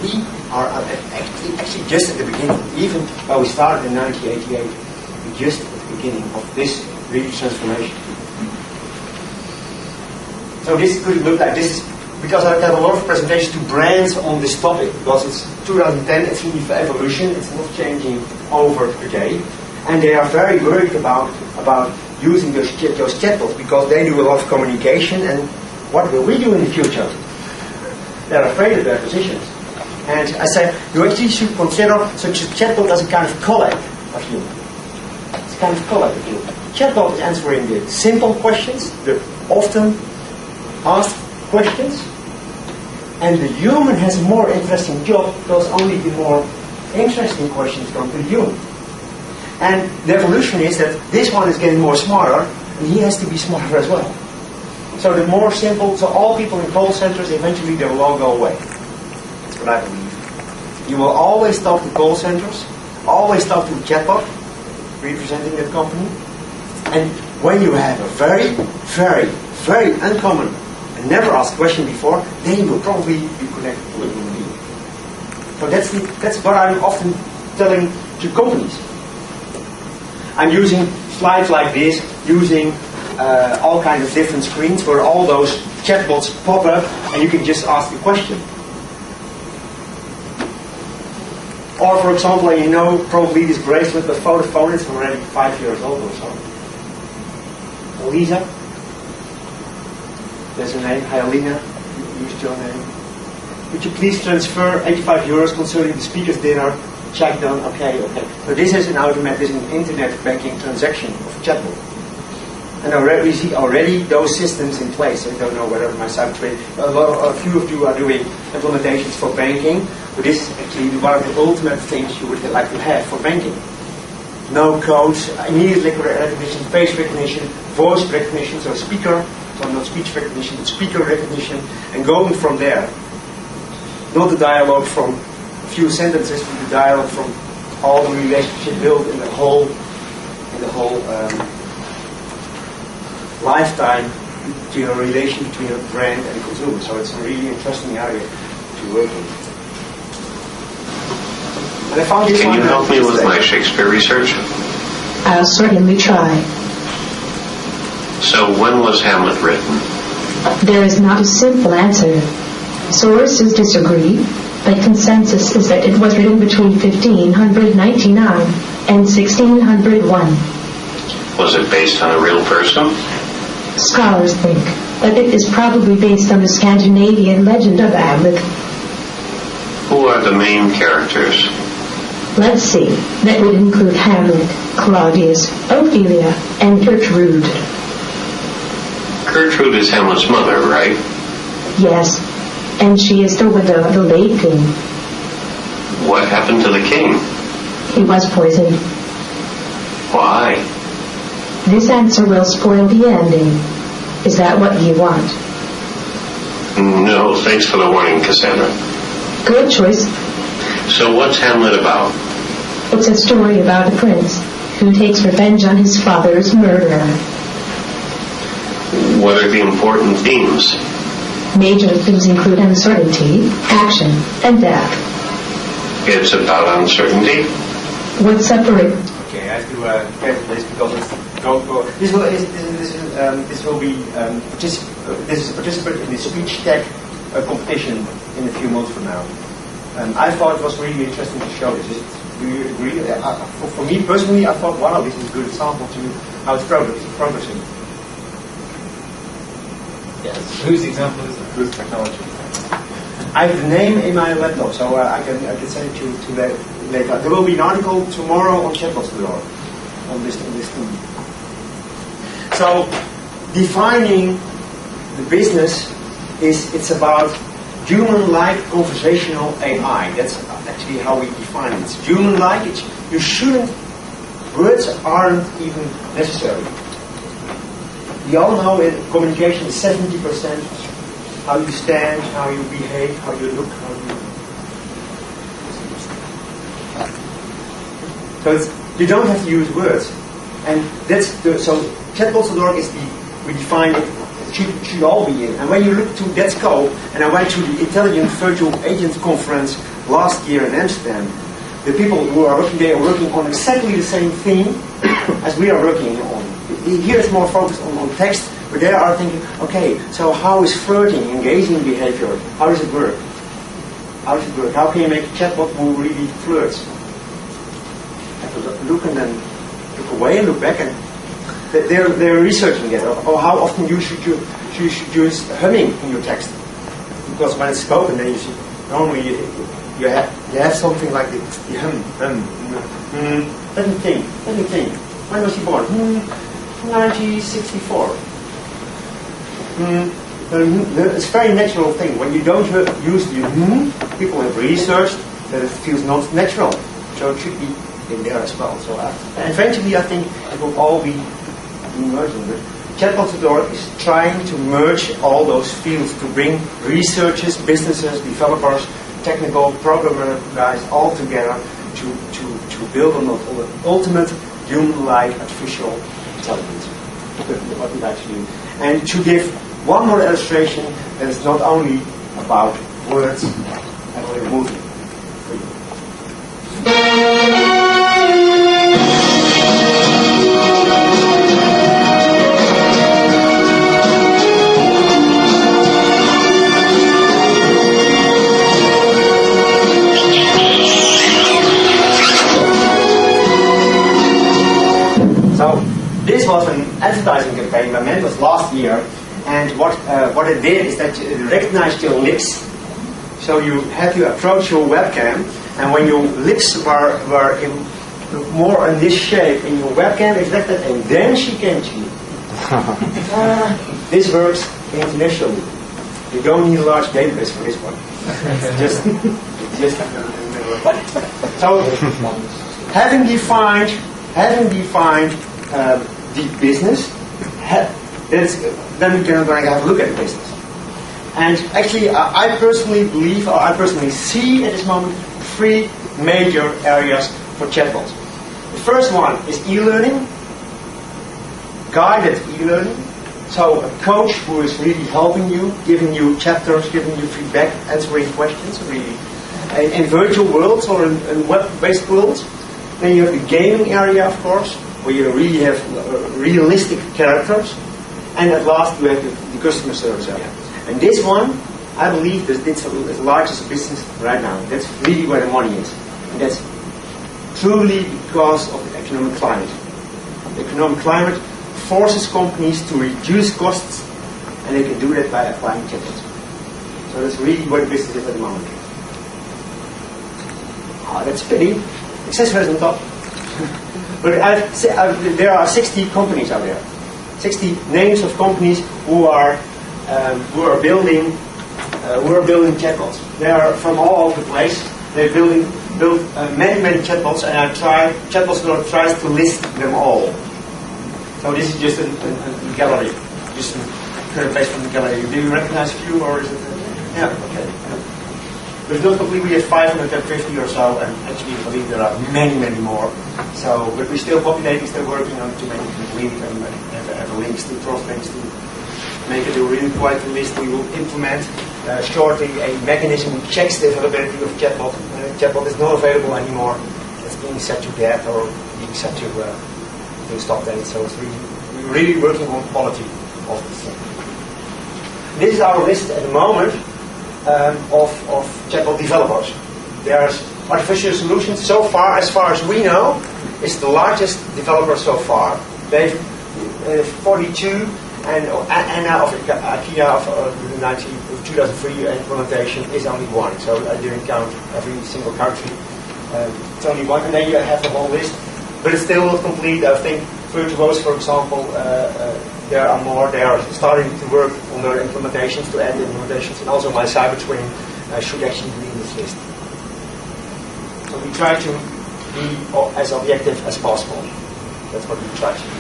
we are actually just at the beginning. Even when we started in 1988, we're just at the beginning of this real transformation. So this could look like this. Because I've had a lot of presentations to brands on this topic, because it's 2010, it's really for evolution, it's not changing over a day. And they are very worried about using those chatbots, because they do a lot of communication, and what will we do in the future? They're afraid of their positions. And I said, you actually should consider such a chatbot as a kind of colleague of you. It's a kind of colleague of you. Chatbot is answering the simple questions, the often asked questions, and the human has a more interesting job, because only the more interesting questions come to the human. And the evolution is that this one is getting more smarter, and he has to be smarter as well. So the more simple, so all people in call centers, eventually they will all go away. That's what I believe. You will always talk to call centers, always talk to a chatbot representing that company, and when you have a very, very, very uncommon and never asked question before, then you will probably be connected to a human being. So that's what I'm often telling to companies. I'm using slides like this, using all kinds of different screens where all those chatbots pop up and you can just ask the question. Or for example, you know probably this bracelet, the Vodafone, it's already 5 years old or so. Lisa, there's a name, hi Alina, used your name. Would you please transfer 85 euros concerning the speaker's dinner? Check done, okay. So this is an automatic, this is an internet banking transaction of chatbot. And already we see already those systems in place. I don't know whether my sub-trade, a few of you are doing implementations for banking, but this is actually one of the ultimate things you would like to have for banking. No codes, immediate recognition, face recognition, voice recognition, so speaker, so not speech recognition, but speaker recognition, and going from there. Not the dialogue from a few sentences, but the dialogue from all the relationship built in the whole lifetime between a relation between a brand and a consumer. So it's a really interesting area to work in. And I found this. Can you help me with my Shakespeare research? I'll certainly try. So when was Hamlet written? There is not a simple answer. Sources disagree, but consensus is that it was written between 1599 and 1601. Was it based on a real person? Scholars think that it is probably based on the Scandinavian legend of Hamlet. Who are the main characters? Let's see, that would include Hamlet, Claudius, Ophelia, and Gertrude. Gertrude is Hamlet's mother, right? Yes, and she is the widow of the late king. What happened to the king? He was poisoned. Why? This answer will spoil the ending. Is that what you want? No, thanks for the warning, Cassandra. Good choice. So what's Hamlet about? It's a story about a prince who takes revenge on his father's murderer. What are the important themes? Major themes include uncertainty, action, and death. It's about uncertainty? What separates... Okay, I have to get this because it's this will be this is a participant in the speech tech competition in a few months from now. I thought it was really interesting to show this. Do you agree? For me personally, I thought, wow, this is a good example to how it's progressing. Yes. Whose example is it? Whose technology? I have the name in my laptop, so I can send it to later. There will be an article tomorrow on Chatbots 3.0 on this thing. So defining the business it's about human-like conversational AI. That's actually how we define it. It's human-like. Words aren't even necessary. We all know in communication is 70% how you stand, how you behave, how you look, So you don't have to use words. And that's so Chatbots.org is we define it as should all be in. And when you look to that scope, and I went to the Intelligent Virtual Agent Conference last year in Amsterdam, the people who are working there are working on exactly the same thing as we are working on. Here it's more focused on text, but they are thinking, okay, so how is flirting, engaging behavior, how does it work? How does it work? How can you make a chatbot who really flirts? Have to look and then look away and look back, and they're researching it. Or how often you should use humming in your text, because when it's spoken, then you see normally you have something like the hum. Let me think. When was he born? 1964. It's a very natural thing. When you don't use the people have researched that it feels not natural. So it should be in there as well. So eventually I think it will all be emerging. But Chatbots 3.0 is trying to merge all those fields to bring researchers, businesses, developers, technical programmer guys all together to build on the ultimate human-like artificial intelligence. What we actually do. And to give one more illustration that is not only about words and only moving. So this was an advertising campaign by Mentos last year, and what it did is that it recognized your lips. So you had to approach your webcam, and when your lips were more in this shape in your webcam, it detected, and then she came to you. This works internationally. You don't need a large database for this one. just so having defined the business, then we can have a look at the business. And actually, I personally believe, or I personally see at this moment, 3 major areas for chatbots. The first one is e-learning, guided e-learning. So a coach who is really helping you, giving you chapters, giving you feedback, answering questions, really. In virtual worlds or in web-based worlds. Then you have the gaming area, of course, where you really have realistic characters. And at last, you have the customer service area. And this one, I believe, that it's the largest business right now. That's really where the money is. And that's truly because of the economic climate. The economic climate forces companies to reduce costs, and they can do that by applying chatbots. So that's really where the business is at the moment. That's a pity. Accessible is on top. But there are 60 companies out there. 60 names of companies who are building chatbots. They are from all over the place. They built many chatbots, and Chatbots tries to list them all. So this is just a gallery, just a current place from the gallery. Do you recognize a few, or is it? Yeah, okay. But not completely, we have 550 or so, and actually I believe there are many more. So, but we're still populating, still working on to make it complete, and have links to cross links to make it a really quite a list. We will implement shortly a mechanism which checks the availability of chatbot. Chatbot is not available anymore. It's being set to death or being set to stop date. So it's we're really working on quality of this thing. This is our list at the moment. Of chatbot developers. There's Artificial Solutions, so far as we know, is the largest developer so far. They've 42, and Anna of IKEA of 2003 implementation is only 1. So I didn't count every single country. It's only 1, and then you have the whole list. But it's still not complete. I think Virtuos, for example, there are more. They are starting to work on their implementations, to add implementations, and also my cyber twin should actually be in this list. So we try to be as objective as possible. That's what we try to do.